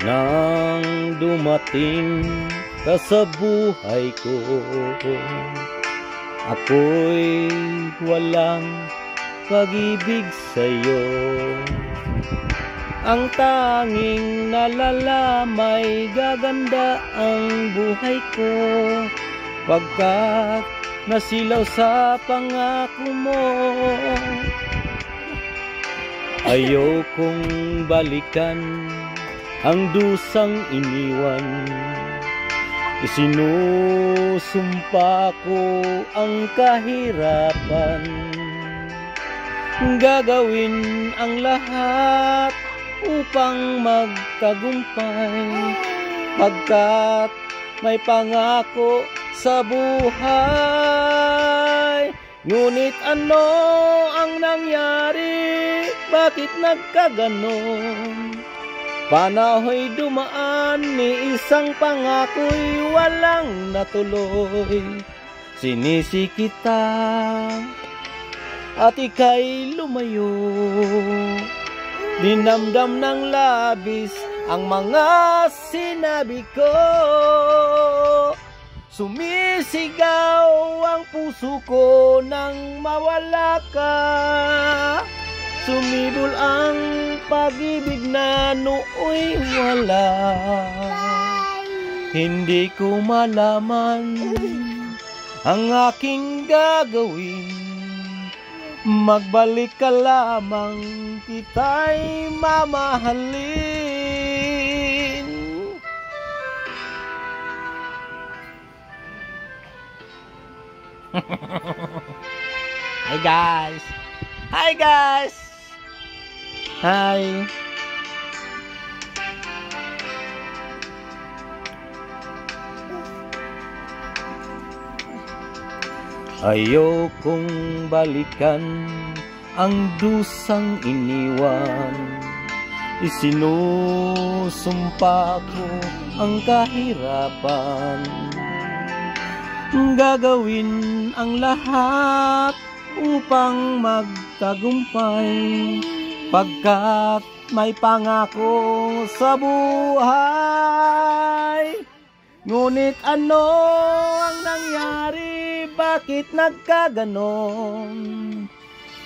Nang dumating ka sa buhay ko, ako'y walang pag-ibig sa'yo. Ang tanging nalalamay, gaganda ang buhay ko, pagkat nasilaw sa pangako mo. Ayokong balikan ang dusang iniwan, isinusumpa ko ang kahirapan. Gagawin ang lahat upang magtagumpay, pagkat may pangako sa buhay. Ngunit ano ang nangyari? Bakit nagkaganon? Panahoy dumaan, ni isang pangako'y walang natuloy. Sinisi kita at ika'y lumayo, dinamdam ng labis ang mga sinabi ko. Sumisigaw ang puso ko nang mawala ka, sumibol ang pag-ibig na nooy wala. Hindi ko malaman ang aking gagawin, magbalik ka lamang, kita'y mamahalin. Hi guys! Hi guys! Hi! Ayokong balikan ang dusang iniwan, isinusumpa ko ang kahirapan. Gagawin ang lahat upang magtagumpay, pagkat may pangako sa buhay. Ngunit ano ang nangyari? Bakit nagkaganon?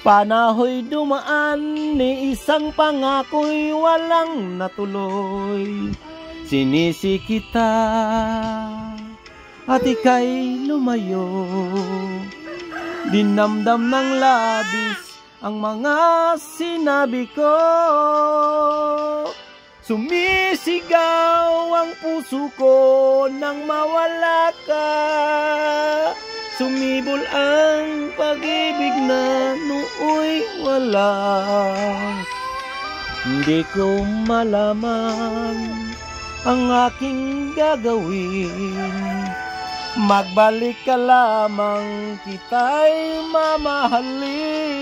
Panahoy dumaan, ni isang pangako'y walang natuloy. Sinisi kita at ika'y lumayo, dinamdam ng labis ang mga sinabi ko. Sumisigaw ang puso ko nang mawala ka, sumibol ang pag-ibig na nooy wala. Hindi ko malaman ang aking gagawin, magbalik ka lamang, kita'y mamahalin.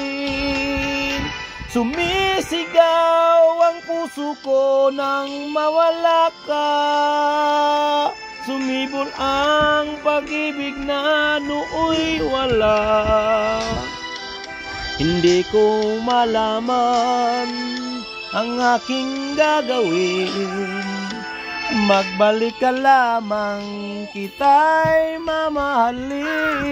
Sumisigaw ang puso ko nang mawala ka, sumibol ang pag-ibig na nooy wala. Hindi ko malaman ang aking gagawin, magbalik ka lamang, kita'y mamahalin.